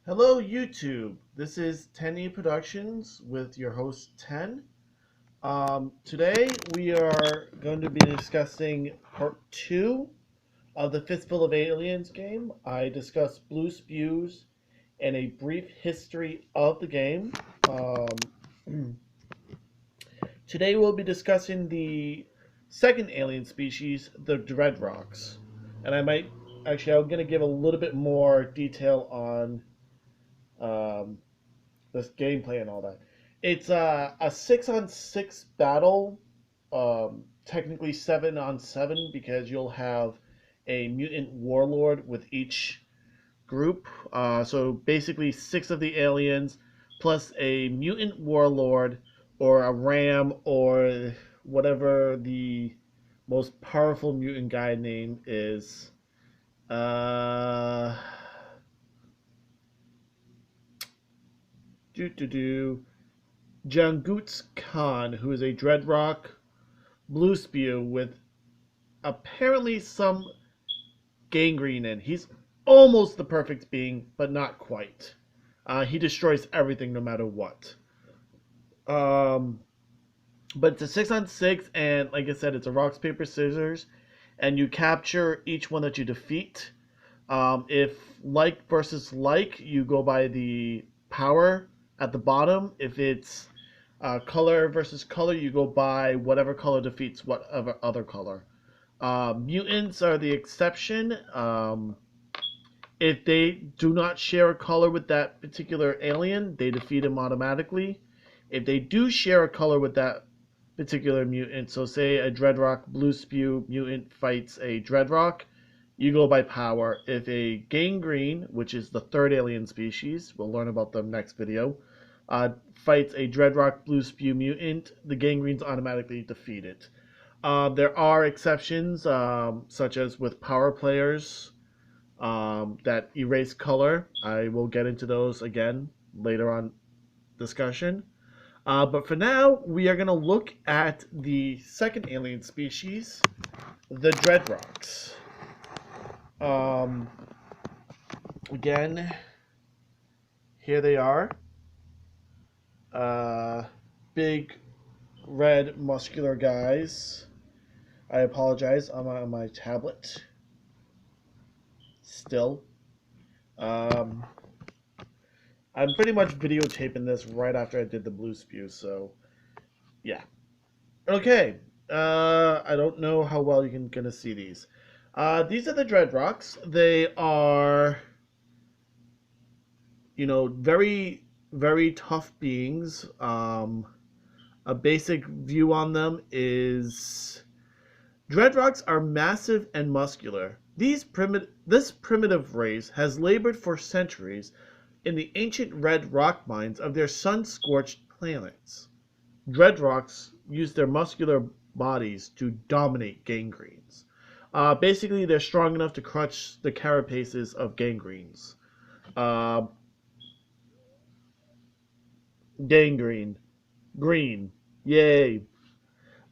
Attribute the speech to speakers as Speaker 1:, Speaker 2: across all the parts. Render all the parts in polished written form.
Speaker 1: Hello YouTube, this is 10E Productions with your host 10. Today we are going to be discussing part 2 of the Fistful of Aliens game. I discussed blue spews and a brief history of the game. Today we'll be discussing the second alien species, the Dreadrocks. And I'm going to give a little bit more detail on um, this gameplay and all that. It's a 6-on-6 battle, technically 7-on-7 because you'll have a mutant warlord with each group. So basically, 6 of the aliens plus a mutant warlord or a ram or whatever the most powerful mutant guy name is. Uh, do do do. Jangut's Khan, who is a Dreadrock blue spew with apparently some gangrene in. He's almost the perfect being, but not quite. He destroys everything no matter what. Um, but it's a 6-on-6, and like I said, it's a rocks, paper, scissors, and you capture each one that you defeat. If like versus like, you go by the power at the bottom. If it's color versus color, you go by whatever color defeats whatever other color. Mutants are the exception. If they do not share a color with that particular alien, they defeat him automatically. If they do share a color with that particular mutant, so say a Dreadrock Blue Spew mutant fights a Dreadrock, you go by power. If a gangrene, which is the third alien species, we'll learn about them next video, fights a Dreadrock Blue Spew mutant, the gangrenes automatically defeat it. There are exceptions, such as with power players that erase color. I will get into those again later on discussion. But for now, we are going to look at the second alien species, the Dreadrocks. Again, here they are. Big, red, muscular guys. I apologize, I'm on my tablet. Still. I'm pretty much videotaping this right after I did the blue spew, so yeah. Okay. I don't know how well you're gonna see these. These are the Dreadrocks. They are, very, very tough beings. A basic view on them is Dreadrocks are massive and muscular. This primitive race has labored for centuries in the ancient red rock mines of their sun-scorched planets. Dreadrocks use their muscular bodies to dominate gangrenes. Basically, they're strong enough to crush the carapaces of gangrenes. Uh, gangrene. Green. Yay.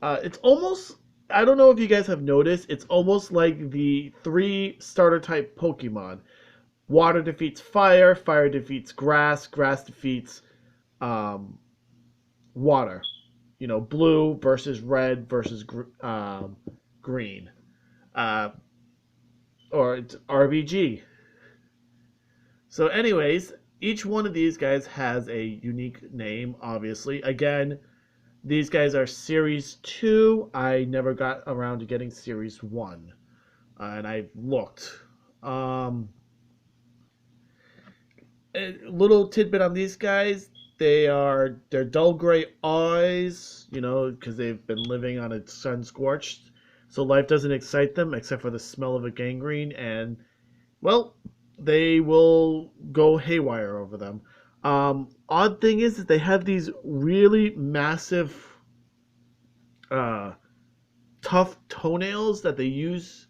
Speaker 1: It's almost, I don't know if you guys have noticed, it's almost like the 3 starter type Pokemon. Water defeats fire, fire defeats grass, grass defeats water. Blue versus red versus green. Uh, or it's RBG. So anyways, each one of these guys has a unique name, obviously. Again, these guys are Series 2. I never got around to getting Series 1. And I've looked. A little tidbit on these guys. They're dull gray eyes, because they've been living on a sun scorched. So life doesn't excite them except for the smell of a gangrene, and well, they will go haywire over them. Odd thing is that they have these really massive, tough toenails that they use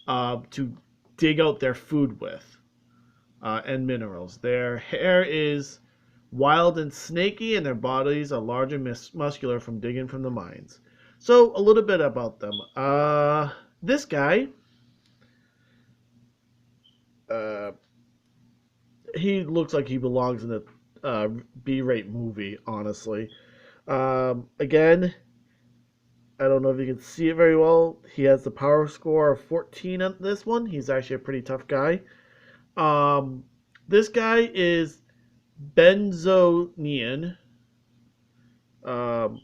Speaker 1: to dig out their food with. And minerals. Their hair is wild and snaky, and their bodies are large and muscular from digging from the mines. So, a little bit about them. This guy, he looks like he belongs in a B-rate movie, honestly. Again, I don't know if you can see it very well. He has the power score of 14 on this one. He's actually a pretty tough guy. Um, this guy is Benzonian. Um,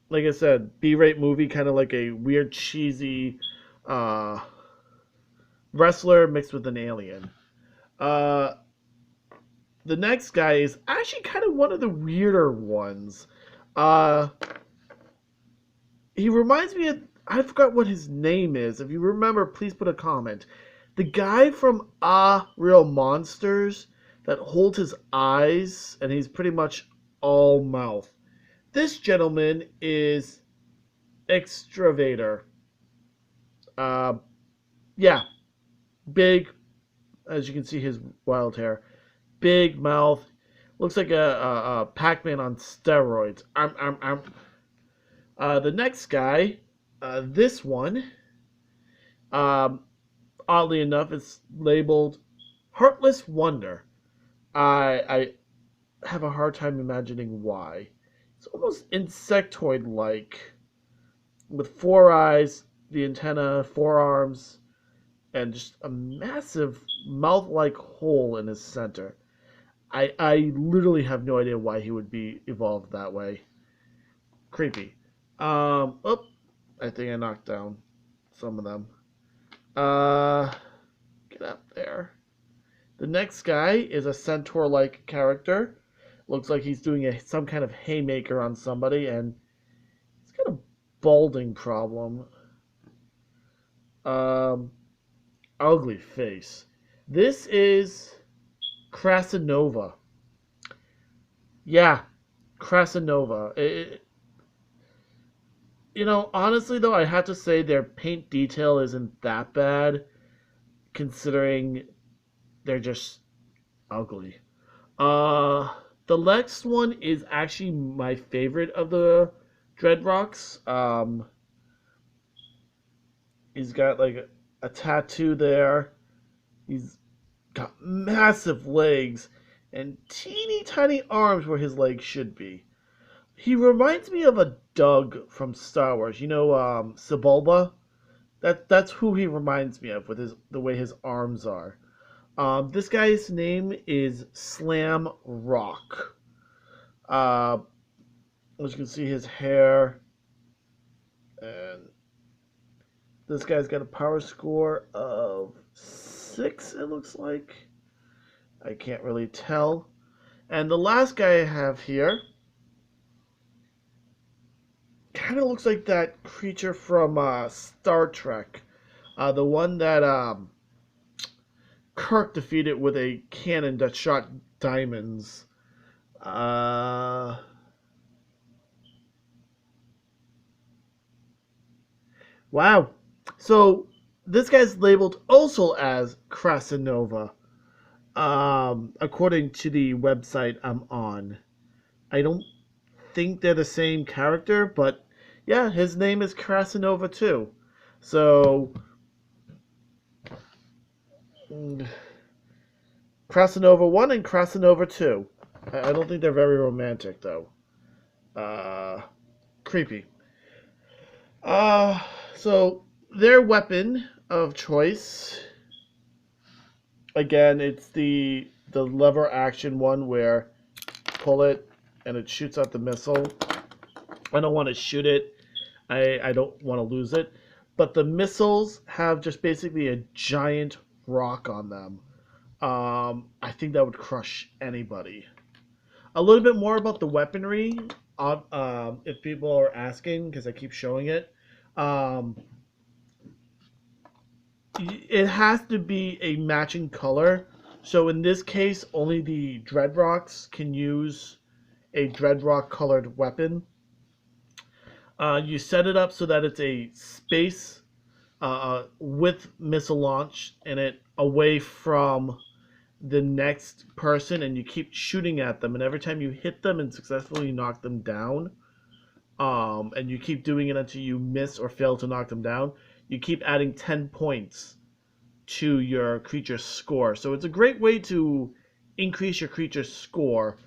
Speaker 1: like I said, B-rate movie, kind of like a weird, cheesy uh, wrestler mixed with an alien. Uh, the next guy is actually kind of one of the weirder ones. Uh, he reminds me of, I forgot what his name is. If you remember, please put a comment. The guy from Real Monsters that holds his eyes and he's pretty much all mouth. This gentleman is Extravator. Uh, yeah, big, as you can see, his wild hair. Big mouth. Looks like a Pac-Man on steroids. The next guy, this one, oddly enough, it's labeled Heartless Wonder. I have a hard time imagining why. It's almost insectoid-like, with 4 eyes, the antenna, 4 arms, and just a massive mouth-like hole in his center. I literally have no idea why he would be evolved that way. Creepy. Oh, I think I knocked down some of them. Get up there. The next guy is a centaur-like character. Looks like he's doing some kind of haymaker on somebody, and he's got a balding problem. Ugly face. This is Krasinova. Yeah, Krasinova. Honestly though, I have to say their paint detail isn't that bad, considering they're just ugly. The next one is actually my favorite of the Dreadrocks. He's got like a tattoo there. He's got massive legs and teeny tiny arms where his legs should be. He reminds me of a Doug from Star Wars. Sebulba? That's who he reminds me of with the way his arms are. This guy's name is Slam Rock. As you can see, his hair, and this guy's got a power score of 6, it looks like. I can't really tell. And the last guy I have here kind of looks like that creature from Star Trek. The one that Kirk defeated with a cannon that shot diamonds. Wow. So this guy's labeled also as Krasinova, according to the website I'm on. I don't think they're the same character, but yeah, his name is Krasinova too. So Krasinova 1 and Krasinova 2. I don't think they're very romantic though. Creepy. So their weapon of choice, again, it's the lever action one where pull it and it shoots out the missile. I don't want to shoot it. I don't want to lose it. But the missiles have just basically a giant rock on them. I think that would crush anybody. A little bit more about the weaponry, if people are asking, because I keep showing it. It has to be a matching color. So in this case, only the Dreadrocks can use a Dreadrock colored weapon. You set it up so that it's a space with missile launch in it away from the next person, and you keep shooting at them, and every time you hit them and successfully knock them down, and you keep doing it until you miss or fail to knock them down, you keep adding 10 points to your creature's score. So it's a great way to increase your creature's score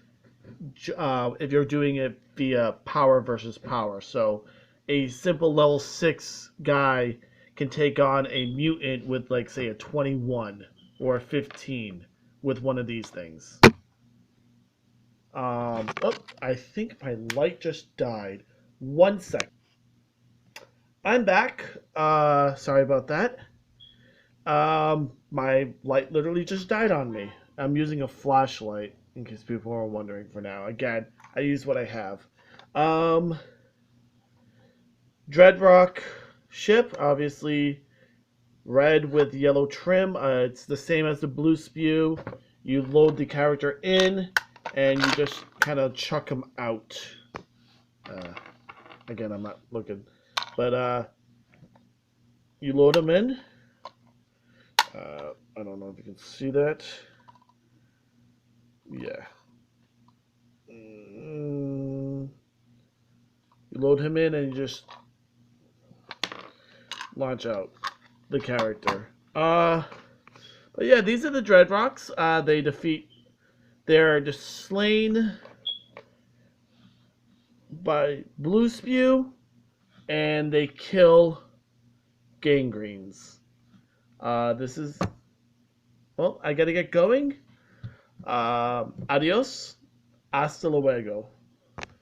Speaker 1: if you're doing it via power versus power. So a simple level 6 guy can take on a mutant with, like, say, a 21 or a 15 with one of these things. Oh, I think my light just died. 1 sec. I'm back. Sorry about that. My light literally just died on me. I'm using a flashlight, in case people are wondering for now. Again, I use what I have. Dreadrock ship, obviously red with yellow trim. It's the same as the blue spew. You load the character in, and you just kind of chuck him out. Again, I'm not looking. But you load him in. I don't know if you can see that. Yeah. You load him in and you just launch out the character. But yeah, these are the Dreadrocks. They're just slain by blue spew, and they kill gangrenes. This is, well, I gotta get going. Adios. Hasta luego.